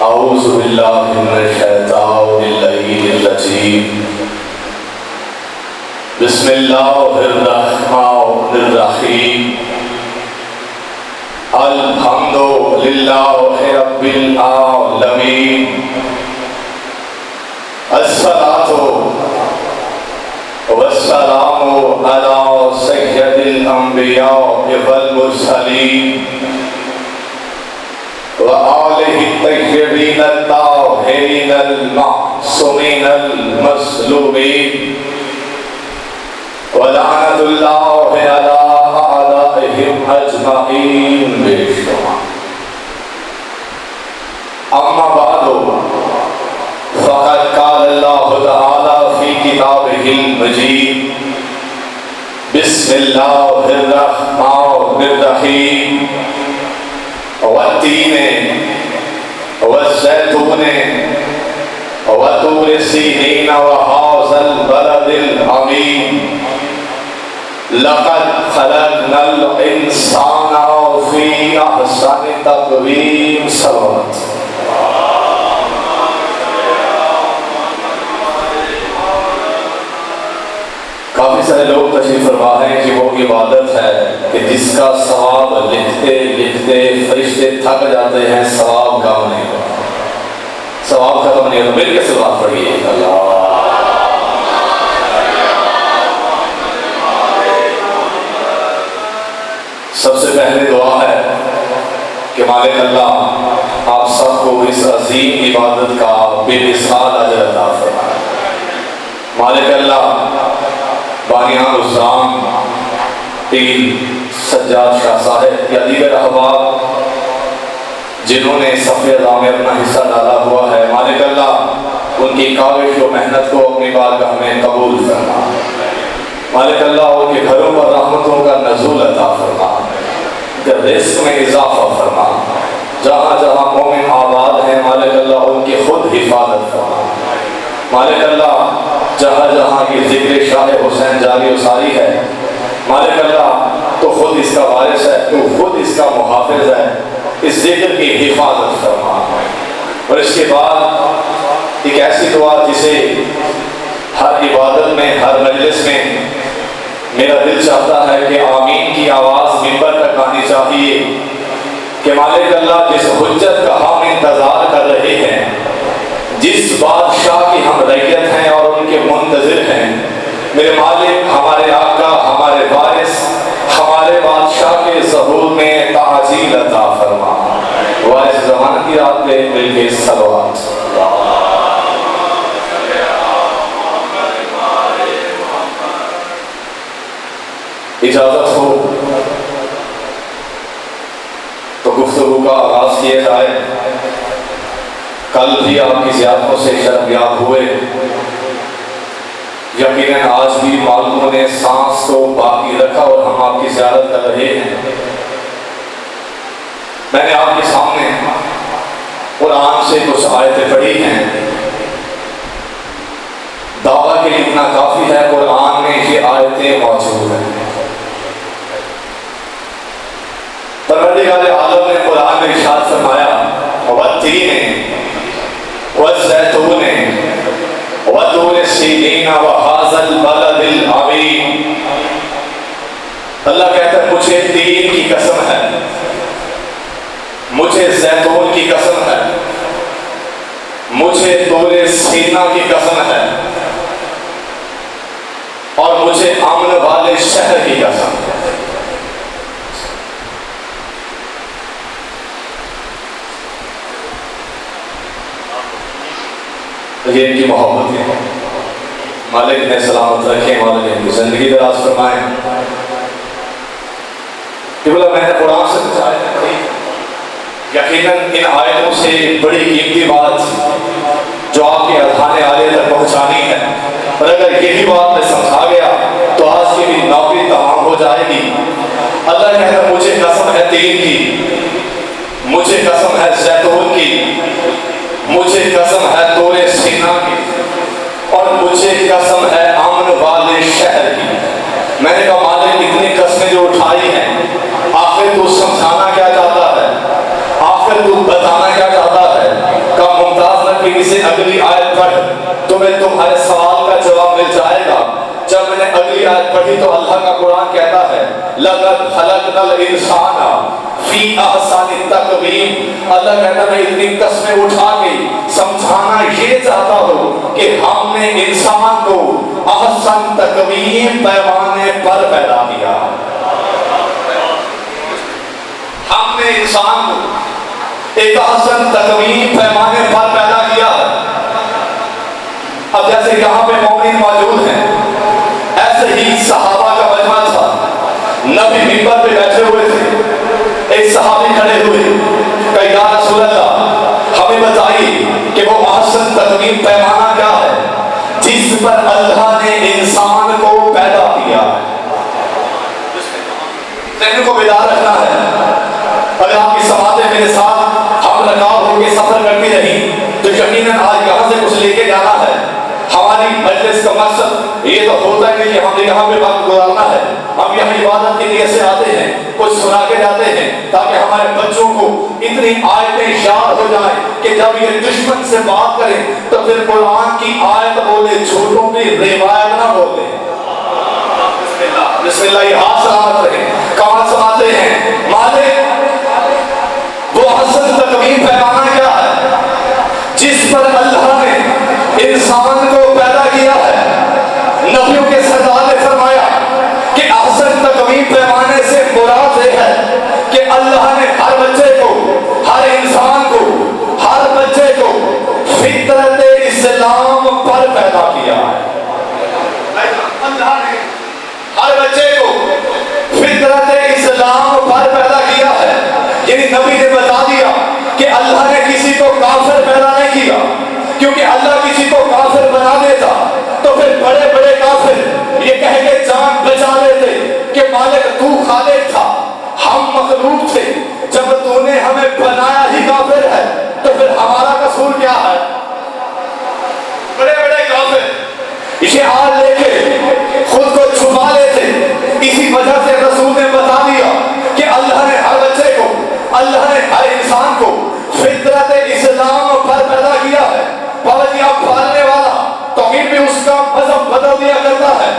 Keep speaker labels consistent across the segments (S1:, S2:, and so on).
S1: اعوذ باللہ من الشیطان اللعین الرجیم بسم اللہ الرحمن الرحیم الحمد للہ رب العالمین الصلاۃ والسلام علی سید الانبیاء والمرسلین وآلہ الطیبین الطاہرین المعصومین المظلومین ولعنۃ اللہ علی اعدائہم اجمعین بشمار. اما بعد فقد قال اللہ تعالی فی کتابہ المجید بسم اللہ الرحمن الرحیم والتین والزیتون وطور سینین وهذا البلد الامین لقد خلقنا الانسان فی احسن تقویم. صلوات. کافی سارے لوگ تشریف فرما ہیں کہ وہ عبادت ہے کہ جس کا ثواب لکھتے لکھتے فرشتے تھک جاتے ہیں، ثواب کم نہیں ہوتا، ثواب ختم نہیں ہوتا. مل کے صلوات پڑھیے. اللہ سب سے پہلے دعا ہے کہ مالک اللہ آپ سب کو اس عظیم عبادت کا بے مثال اجر عطا فرمائے. مالک اللہ بانیان الزام پیر سجاد شاہ صاحب یا دیگر احباب جنہوں نے صف اعظام میں اپنا حصہ ڈالا ہوا ہے، مالک اللہ ان کی کاوش و محنت کو اپنی بارگاہ میں قبول فرما. مالک اللہ ان کے گھروں پر رحمتوں کا نزول عطا فرما، رزق میں اضافہ فرما. جہاں جہاں مومن آباد ہیں مالک اللہ ان کی خود حفاظت فرما. مالک اللہ جہاں جہاں کی ذکر شاہ حسین جاری و ساری ہے مالک اللہ تو خود اس کا وارث ہے، تو خود اس کا محافظ ہے، اس ذکر کی حفاظت فرما. اور اس کے بعد ایک ایسی دعا جسے ہر عبادت میں ہر مجلس میں میرا دل چاہتا ہے کہ آمین کی آواز منبر تک آنی چاہیے کہ مالک اللہ جس حجت کا ہم انتظار کر رہے ہیں، جس بادشاہ کی ہم رعیت ہیں اور ان کے منتظر ہیں، میرے مالک ہمارے آقا ہمارے وارث ہمارے بادشاہ کے ظہور میں تعجیل عطا فرما. وارث زمان کی رات پہ مل کے صلوات. اجازت ہو تو گفتگو کا آغاز کیا جائے. کل بھی آپ کی زیارتوں سے شرمیاب ہوئے، یقیناً آج بھی معلوموں نے سانس کو باقی رکھا اور ہم آپ کی زیارت کر رہے ہیں. میں نے آپ کے سامنے قرآن سے کچھ آیتیں پڑھی ہیں. دعویٰ کے لیے اتنا کافی ہے قرآن میں یہ آیتیں موجود ہیں. پروردگار عالم نے قرآن میں ارشاد فرمایا والتین والزیتون وطور سینین وهذا البلد الامین. اللہ کہتا ہے مجھے تین کی قسم ہے، مجھے زیتون کی قسم ہے، مجھے طور سینا کی قسم ہے اور مجھے امن والے شہر کی قسم ہے. یہ ان کی محبت ہے. مالک نے سلامت رکھیں، مالک ان کی زندگی دراز فرمائیں. کہ بولا میں نے قرآن سے کچھ آیتیں پڑھی، یقیناً ان آیتوں سے بڑی قیمتی بات جو آپ کے اذہان عالیہ تک پہنچانی ہے، اور اگر یہی بات میں سمجھا گیا تو آج کی بھی نوکری تمام ہو جائے گی. اللہ کہتا ہے مجھے قسم ہے تین کی، مجھے قسم ہے زیتون کی، مجھے قسم ہے طور سینا کی، اور مجھے قسم ہے امن والے شہر کی. میں نے کہا مالک اتنی قسمیں جو اٹھائی ہیں، آخر تو سمجھانا کیا چاہتا ہے، آخر تو بتانا کیا چاہتا ہے؟ کہ نبی سے اگلی آیت پڑھ تمہیں تمہارے سوال کا جواب مل جائے گا. جب میں نے اگلی آیت پڑھی تو اللہ کا قرآن کہتا ہے لَقَدْ خَلَقْنَا الْإِنسَانَ فِي أَحْسَنِ تَقْوِيمٍ. اللہ کہتا ہے میں اتنی قسمیں اٹھا کے سمجھانا یہ چاہتا ہوں کہ ہم نے انسان کو احسن تقویم پیمانے پر پیدا کیا. ہم نے انسان کو ایک احسن تقویم پیمانے پر پیدا کیا. اب جیسے یہاں پہ مومن موجود ہیں، ایسے ہی صحابہ کا مجمع تھا. نبی منبر پہ بیٹھے ہوئے تھے، ایک صحابی کھڑے ہوئے کہ یا رسول اللہ ہمیں بتائیے کہ وہ احسن تقویم پیمانہ کیا ہے جس پر اللہ نے انسان کو پیدا کیا. ذہن کو بیدار رکھنا ہے. اگر آپ کی سماعتیں میرے ساتھ ہم رکاب ہو کے سفر کرتی رہی تو یقیناً آج یہاں سے کچھ لے کے جانا ہے. ہماری مجلس کا مقصد یہ تو ہوتا ہے کہ ہم نے یہاں پہ وقت گزارنا ہے. ہم یہاں عبادت کے لیے سے آتے ہیں، کچھ سنا کے جاتے ہیں تاکہ ہمارے بچوں کو اتنی آیتیں یاد ہو جائیں کہ جب یہ دشمن سے بات کریں تو پھر قرآن کی آیت بولے، جھوٹوں کی روایت نہ بولے. بسم اللہ بسم اللہ. یہ ہاتھ سلامت رہے. کہاں سماتے ہیں مالک وہ حسن تقویم پیمانہ کیا ہے جس پر اللہ نے انسان کو پیدا کیا ہے. نبیوں کے سردار نے فرمایا کہ احسن تقویم پیمانے سے مراد یہ ہے کہ اللہ نے ہر بچے کو، ہر انسان کو، ہر بچے کو فطرت اسلام پر پیدا کیا ہے. اللہ نے ہر بچے کو فطرت اسلام پر پیدا کیا ہے. یعنی نبی نے بتا دیا کہ اللہ نے کسی کو کافر پیدا نہیں کیا، کیونکہ اللہ کسی کو کافر بنا دیتا تو پھر بڑے بڑے کافر یہ کہہ کے جان بچا لیتے کہ مالک تو خالق تھا، ہم مخلوق تھے، جب تو نے ہمیں بنایا ہی کافر ہے تو پھر ہمارا قصور کیا ہے. بڑے بڑے کافر یہ حال لے کے خود کو چھپا لیتے. اسی وجہ سے رسول نے بتا دیا کہ اللہ نے ہر بچے کو، اللہ نے ہر انسان کو فطرت اسلام پر پیدا کیا ہے. بابا جی آپ پالنے والا توہین بھی اس کا مذہب بدل دیا کرتا ہے.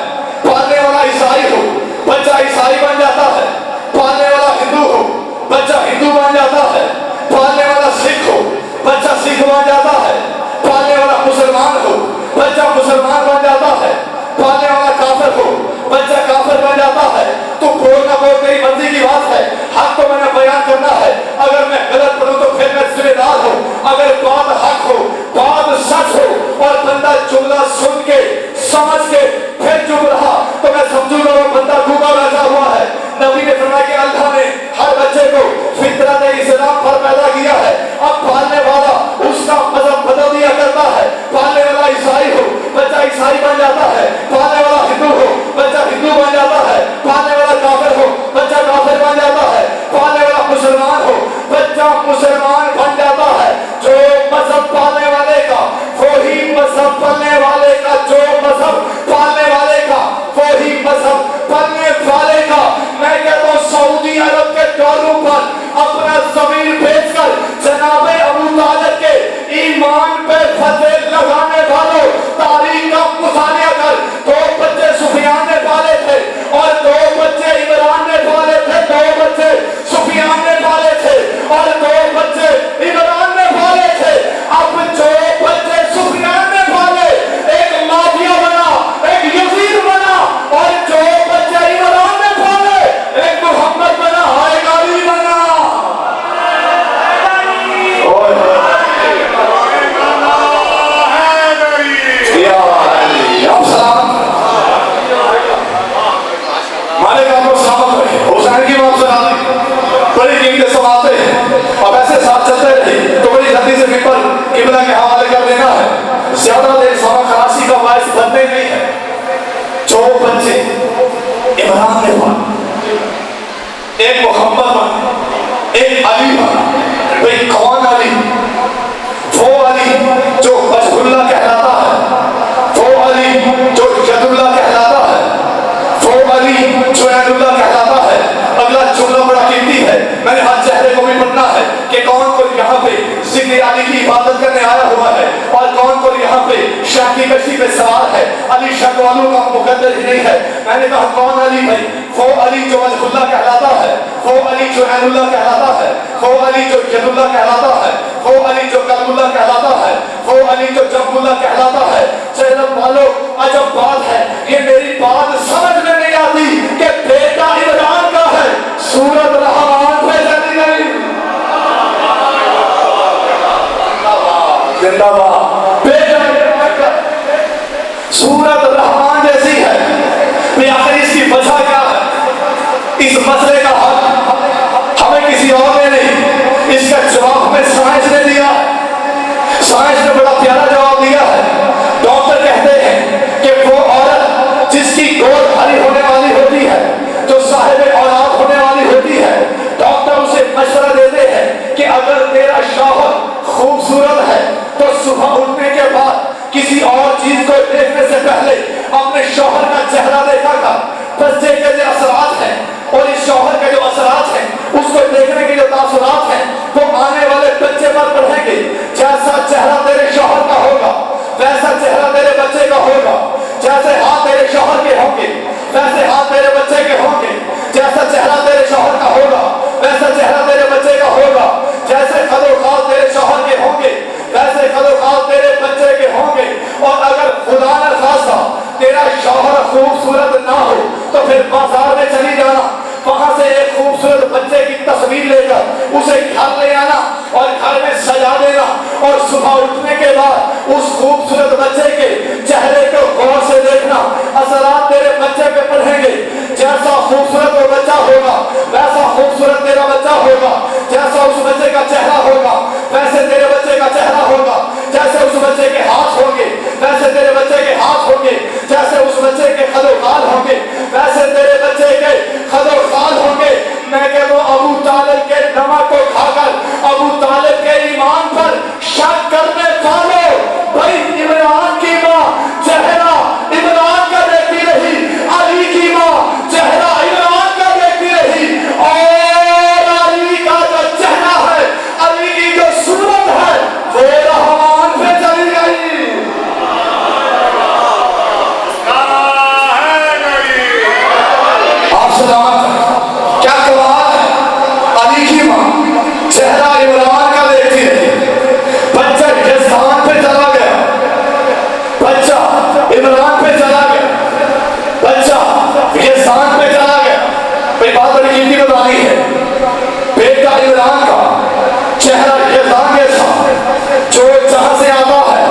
S1: پالنے والا عیسائی ہو بچہ عیسائی بن جاتا ہے، پالنے والا ہندو ہو بچہ ہندو بن جاتا ہے، پالنے والا سکھ ہو بچہ سکھ بن جاتا ہے، پالنے والا مسلمان ہو بچہ مسلمان بن جاتا ہے، پالنے والا کافر ہو بچہ کافر بن جاتا ہے. تو بولنا بہت میری مرضی کی بات ہے، حق تو میں نے بیان کرنا ہے. اگر میں غلط پڑھوں تو پھر میں ذمہ دار ہوں. اگر بات حق ہو، بات سچ ہو اور بندہ جملہ سن کے سمجھ کے پھر چپ رہا تو میں سمجھوں گا وہ بندہ گونگا بیٹھا ہوا ہے. نبی نے فرمایا کہ اللہ نے ہر بچے کو فطرت اسلام پر پیدا کیا ہے. اب پالنے والا اس کا مذہب بدل دیا کرتا ہے. پالنے والا عیسائی ہو بچہ عیسائی بن جاتا ہے، پالنے والا ہندو ہو بچہ ہندو بن جاتا ہے، پالنے والا کافر ہو بچہ کافر بن جاتا ہے، پالنے والا مسلمان ہو بچہ مسلمان بن جاتا ہے. جو مذہب پالنے والے کا وہی مذہب پالنے والے کا، جو مذہب پالنے والے کا وہی مذہب پالنے والے کا. میں کہتا ہوں سعودی عرب کے ڈالروں پر اپنا زمین بیچ کر جناب ابو طالب کے ایمان پہ فتح لگانے والوں تاریخ کا مطالعہ کر. دو بچے سفیان نے پالے تھے اور دو بچے عمران نے پالے تھے، دو بچے سفیان نے پالے تھے اور دو بچے عمران نے پالے تھے. اب جو بچے سفیان نے پالے ایک مافیا بنا، ایک یزید بنا، اور جو بچے عمران نے پالے ایک محمد بنا، ایک علی بنا. اب ایسے ساتھ چلتے رہے تو بڑی جلدی سے ممبر قبلہ کے حوالے کر دینا ہے. زیادہ دیر سونا خلاصی کا باعث بننے نہیں ہے. جو بچے عمران نے پالا، ایک محمد بنا، ایک علی بنا. بھئی کون علی؟ وہ علی جو وجہ اللہ کہلاتا ہے، وہ علی جو ید اللہ کہلاتا ہے، وہ علی جو عید اللہ کہلاتا ہے. اگلا جملہ بڑا قیمتی ہے، میں نے ہر چہرے کو بھی پڑھنا ہے کہ کون کو یہاں پہ ذکر علی علی کی عبادت کرنے آیا ہوا ہے، اور کون کون یہاں پہ شاہ کی کشتی پہ سوار ہے؟ علی شک والوں کا مقدر ہی نہیں ہے۔ میں نے کہا کون علی بھائی؟ وہ علی جو وجہ اللہ کہلاتا ہے، وہ علی جو عین اللہ کہلاتا ہے، وہ علی جو ید اللہ کہلاتا ہے، وہ علی جو کلم اللہ کہلاتا ہے، وہ علی جو جم اللہ کہلاتا ہے۔ چہرم والو عجب بات ہے، یہ میری بات سمجھ میں نہیں آتی کہ بیٹا عمران کا ہے، سورت رحمان پہ چلی گئی۔ زندہ باد بیٹا عمران کا، سورت رحمان جیسی ہے۔ آخر اس کی وجہ کیا ہے؟ اس مسئلے کا حل ہمیں کسی اور نے نہیں، اس کا جواب ہمیں سائنس نے دیا ہے۔ سائنس نے بڑا پیارا جواب دیا ہے۔ ڈاکٹر کہتے ہیں کہ وہ عورت جس کی گود بھری ہونے والی ہوتی ہے، جو صاحب اولاد ہونے والی ہوتی ہے، ڈاکٹر اسے مشورہ دیتے ہیں کہ اگر تیرا شوہر خوبصورت ہے تو صبح اٹھنے کے بعد کسی اور چیز کو دیکھنے سے پہلے اپنے شوہر کا چہرہ دیکھا تھا۔ بچے کے جو اثرات ہیں اور اس شوہر کے جو اثرات ہیں، اس کو دیکھنے کے جو تاثرات ہیں، وہ آنے والے بچے پر پڑھیں گے۔ جیسا چہرہ تیرے شوہر کا ہوگا ویسا چہرہ تیرے بچے کا ہوگا۔ جیسے ہاتھ تیرے شوہر کے ہوں گے ویسے ہاتھ تیرے بچے کے ہوں گے۔ جیسا چہرہ تیرے شوہر کا ہوگا ویسا چہرہ تیرے بچے کا ہوگا۔ جیسے قد و قامت تیرے شوہر کے ہوں گے ویسے قد و قامت تیرے بچے کے ہوں گے۔ اور اگر خدا نہ خواستہ تیرا شوہر خوبصورت نہ ہو تو پھر بازار میں چلی جانا، وہاں سے ایک خوبصورت بچے کی تصویر لے کر اسے گھر لے آنا اور گھر میں سجا دینا، اور صبح اٹھنے کے بعد اس خوبصورت بچے کے چہرے کو غور سے دیکھنا۔ اثرات تیرے بچے پہ پڑھیں گے۔ جیسا خوبصورت وہ بچہ ہوگا ویسا خوبصورت تیرا بچہ ہوگا۔ جیسا اس بچے کا چہرہ ہوگا ویسے تیرے بچے کا چہرہ ہوگا۔ جیسے اس بچے کے ہاتھ ہوں گے ویسے تیرے بچے کے ہاتھ ہوں گے۔ جیسے اس بچے کے خد و خال ہوں گے ویسے تیرے بچے کے خد و خال ہوں گے۔ میں کہتا ہوں ابو طالب کے نمک کو کھا کر ابو طالب کے ایمان پر شک کرنے والوں، بھائی عمران کی ماں چہرہ عمران کا دیکھتی رہی، علی کی ماں چہرہ عمران کا دیکھتی رہی، اور علی کا جو چہرہ ہے، علی کی جو صورت ہے، وہ رحمان پہ چلی گئی۔ آپ سلامت، کیا کمال ہے؟ علی کی ماں چہرہ عمران کا دیکھتی رہی، بچہ یزدان پہ چلا گیا، بچہ عمران پہ چلا گیا، بچہ یزدان پہ چلا گیا۔ بھئی بات بڑی قیمتی بتانی ہے، بیٹا عمران کا چہرہ یزدان جیسا، جو جہاں سے آتا ہے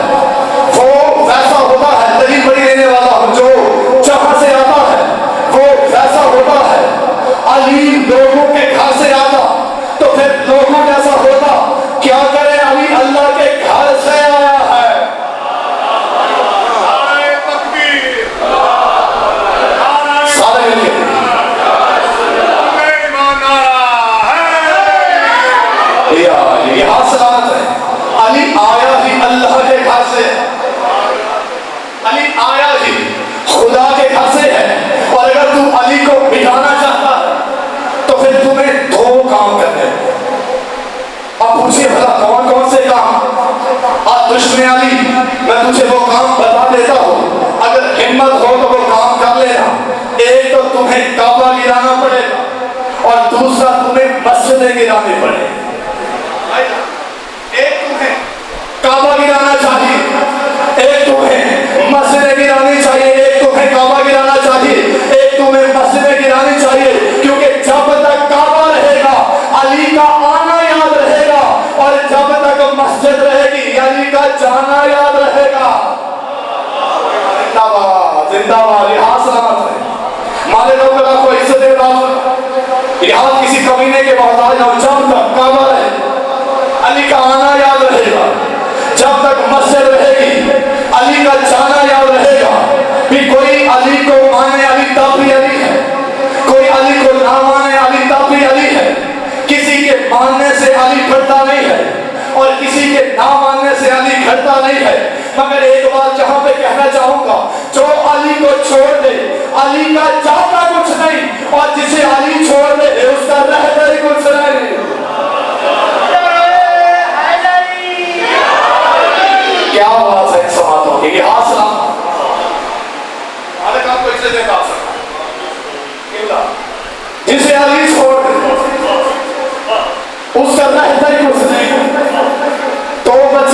S1: وہ ویسا ہوتا ہے۔ دلیل بڑی دینے والا ہوں، جو جہاں سے آتا ہے وہ ویسا ہوتا ہے۔ علی لوگوں کے گھر سے آتا تو پھر لوگوں جیسا ہوتا۔ کیا کرے، علی اللہ کے گھر سے آیا ہے۔ سارے مل کے یہاں سلامت ہے۔ علی آیا ہی اللہ کے گھر سے، علی آیا ہی خدا کے گھر سے ہے۔ اور اگر تم علی کو مٹانا چاہتا ہے تو پھر تمہیں دو کام کرنے ہیں۔ اب پوچھئے بھلا کون کون سے کام؟ آج دشمن علی میں تجھے وہ کام بتا دیتا ہوں، اگر ہمت ہو تو وہ کام کر لینا۔ ایک تو تمہیں کعبہ گرانا پڑے گا، اور دوسرا تمہیں مسجدیں گرانے پڑے گا۔ ایک تمہیں کعبہ گرانا چاہیے، ایک تمہیں مسجدیں گرانی چاہیے۔ ایک تمہیں کعبہ گرانا چاہیے، ایک تمہیں مسجدیں گرانی چاہیے، کیونکہ جب تک کعبہ رہے گا علی کا آنا یاد رہے گا، اور جب تک مسجد رہے گی علی کا جانا یاد رہے گا۔ زندہ باد، زندہ باد، لحاظ سلامت ہے۔ مالک اولا کو عزت لحاظ کسی کمینے کے محتاج ہو، جب تک کعبہ رہے علی کا آنا یاد رہے گا، جب تک مسجد رہے گی علی کا جانا یاد رہے گا۔ بھی کوئی علی کو مانے علی تب بھی علی ہے، کوئی علی کو نہ مانے علی تب بھی علی ہے۔ کسی کے ماننے سے علی بڑھتا نہیں ہے، اور کسی کے نہ ماننے سے علی گھٹتا نہیں ہے۔ مگر ایک بات جہاں پہ کہنا چاہوں گا، جو علی کو چھوڑ دے علی کا جاتا کچھ نہیں، اور جسے علی چھوڑ دے اس کا رہتا ہی کچھ نہیں۔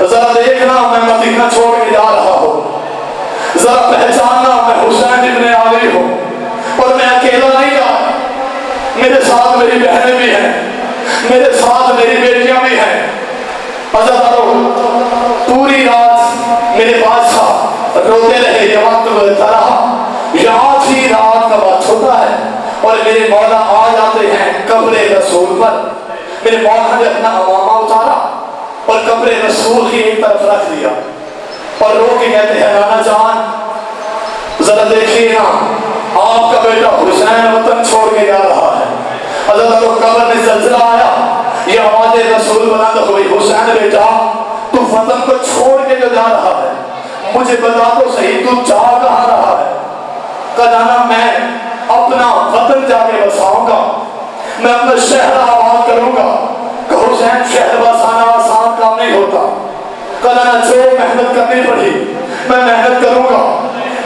S1: ذرا دیکھنا میں مدینہ چھوڑ کے جا رہا ہوں، ذرا پہچاننا میں حسین ابن علی ہوں، اور میں اکیلا نہیں جا رہا، میرے ساتھ میری بہنیں بھی ہیں، میرے ساتھ میری بیٹیاں بھی ہیں۔ پوری رات میرے بادشاہ روتے رہے، یہ وقت گزرتا رہا، یہاں تھی رات کا وقت ہوتا ہے اور میرے مولا آ جاتے ہیں قبر رسول پر۔ میرے مولا نے اپنا امامہ اتارا اور قبر رسول کی ایک طرف رکھ دیا اور رو کے کہتے ہیں نانا جان ذرا دیکھیے نا، آپ کا بیٹا حسین وطن چھوڑ کے جا رہا ہے۔ حضرت قبر میں زلزلہ آیا، یہ آواز رسول بلند ہوئی، حسین بیٹا تو وطن کو چھوڑ کے جو جا رہا ہے مجھے بتا تو صحیح تو جا کہاں رہا ہے؟ کہا میں اپنا وطن جا کے بساؤں گا، میں اپنا شہر آباد کروں گا۔ کہ حسین شہر بسانا آسان کام نہیں ہوتا، کہا جو محنت کرنی پڑی میں محنت کروں گا،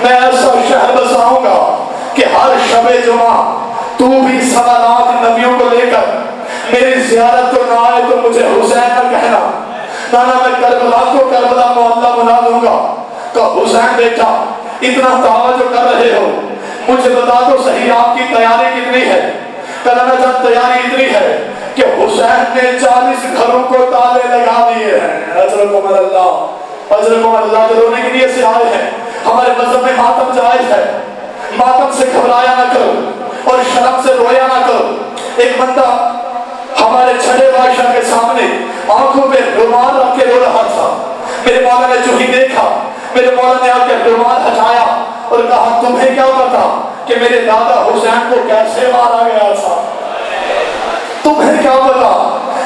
S1: میں ایسا شہر بساؤں گا کہ ہر شب جمعہ تو بھی 7 لاکھ نبیوں کو لے کر میری زیارت کو نہ آئے تو مجھے حسین نہ کہنا، نانا میں کربلا کو کربلا محلہ بنا دوں گا۔ کہ حسین بیٹا اتنا توجہ کر رہے ہو مجھے بتا تو صحیح آپ کی تیاری کتنی ہے؟ کہنا جب تیاری اتنی ہے کہ حسین نے 40 گھروں کو تالے لگا دیے ہیں۔ اجرکم اللہ، اجرکم اللہ، جو رونے کے لیے سے آئے ہیں، ہمارے مذہب میں ماتم جائز ہے، ماتم سے گھبرایا نہ کرو اور شرم سے رویا نہ کرو۔ ایک بندہ ہمارے چھڑے بادشاہ کے سامنے آنکھوں میں رومال رکھ کے رو رہا تھا، میرے مولا نے جو ہی دیکھا میرے مولا نے آ کے رومال ہٹایا اور کہا تمہیں کیا پتا کہ میرے دادا حسین کو کیسے مارا گیا تھا؟ تمہیں کیا پتا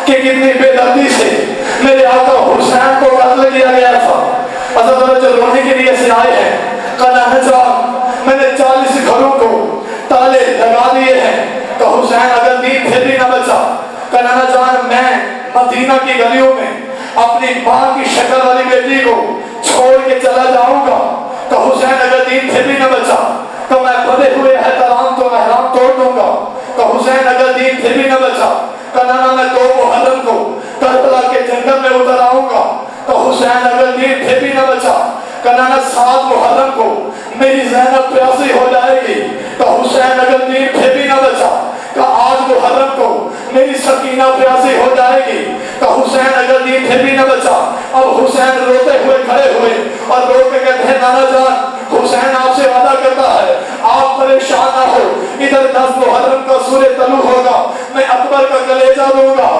S1: کہ کتنی بے دردی سے میرے آقا حسین کو قتل کیا گیا تھا؟ حضرت جو رونے کے لیے سے آئے ہیں، کہا جان میں نے 40 گھروں کو تالے لگا دیے ہیں، کہ حسین اگر دین پھر بھی نہ بچا، کہا جان میں مدینہ کی گلیوں میں اپنی ماں کی شکل والی بیٹی کو چھوڑ کے چلا جاؤں گا، کہ حسین اگر دین پھر بھی نہ بچا تو میں بڑے ہوئے احترام تو احرام توڑ دوں گا، کہ حسین اگر دین پھر بھی نہ بچا، کہنا میں 2 محرم کو کربلا کے جنگل میں اتر آؤں گا، کہ حسین اگر دین پھر بھی نہ بچا، کہنا 7 محرم کو میری زینب پیاسی ہو جائے گی، کہ حسین اگر دین پھر بھی نہ بچا، کہ 8 محرم کو میری سکینہ پیاسی ہو جائے گی، کہ حسین اگر دین پھر بھی نہ بچا۔ اب حسین روتے ہوئے کھڑے ہوئے اور رو کے کہتے ہیں نانا جان حسین آپ سے وعدہ کرتا ہے آپ پریشان نہ ہو، ادھر 10 محرم کا سورہ طلوع ہوگا، میں اکبر کا کلیجہ دوں گا،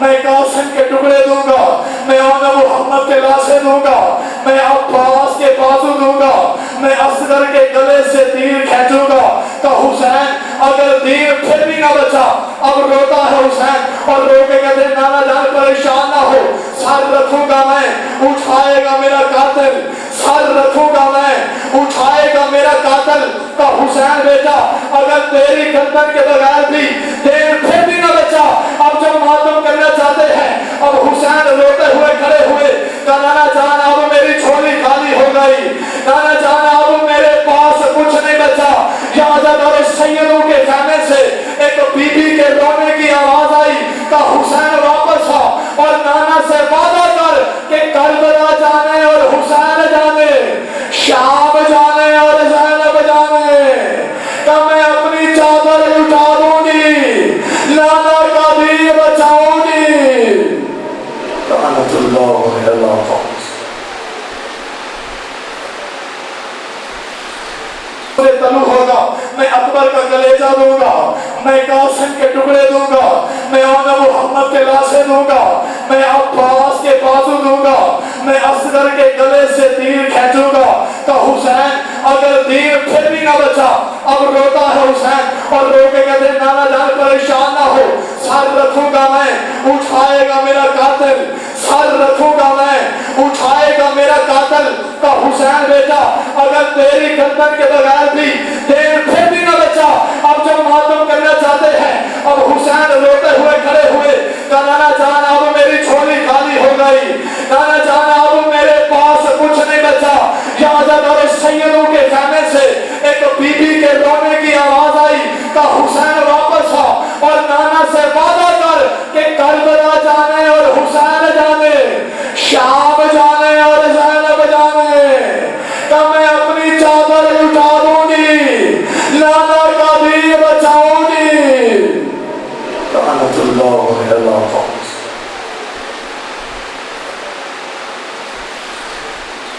S1: میں قاسم کے ٹکڑے دوں گا، میں آنا محمد کے لاشیں دوں گا، میں عباس کے بازو دوں گا، میں اصغر کے گلے سے تیر کھینچوں گا۔ کہ حسین اگر دین پھر بھی نہ بچا، اب روتا ہے حسین اور رو کے کہتے ہیں نانا جان پریشان نہ ہو، سر رکھوں گا میں، اٹھائے گا میرا قاتل، سر رکھوں گا میں، اٹھائے گا میرا قاتل۔ کہ حسین بیٹا اگر تیری گردن کے بغیر بھی دین پھر بھی نہ بچا، اب جو ماتم کرنا چاہتے ہیں، اب حسین روتے ہوئے کھڑے ہوئے کہ نانا جان اب میری جھولی خالی ہو گئی، نانا جان اب میرے پاس کچھ نہیں بچا۔ یازد اور سیدوں کے خیمے سے ایک بی بی کے رونے کی آواز آئی کہ حسین واپس آ اور نانا سے وعدہ کر کہ کربلا جانے اور حسین جانے، شام جانے اور زینب جانے، کہ میں اپنی چادر اٹھا دوں گی، نانا کا بھی بچاؤں گی۔ لعنت اللہ علیہ۔ طلوع ہوگا، میں اکبر کا کلیجہ دوں گا، میں قاسم کے ٹکڑے دوں گا، میں آنا محمد کے لاشیں دوں گا، میں عباس کے بازو دوں گا، میں اصغر کے گلے سے تیر کھینچوں گا۔ کہ حسین اگر دین پھر بھی نہ بچا، اب روتا ہے حسین اور رو کے کہتے ہیں نانا جان پریشان نہ ہو، سر رکھوں گا میں، اٹھائے گا میرا قاتل، سر رکھوں گا میں، اٹھائے گا میرا قاتل۔ کہ حسین بیٹا اگر تیری گردن کے بغیر بھی دین پھر بھی نہ بچا، اب جو ماتم کرنا چاہتے ہیں، اب حسین روتے ہوئے کھڑے ہوئے کہ نانا جان اب میری جھولی خالی ہو گئی، نانا جان اب میرے پاس کچھ نہیں بچا۔ یازد اور سیدوں کے خیمے سے ایک بی بی کے رونے کی آواز آئی کہ حسین واپس آ اور نانا سے وعدہ کر کہ کربلا جانے اور حسین جانے، شام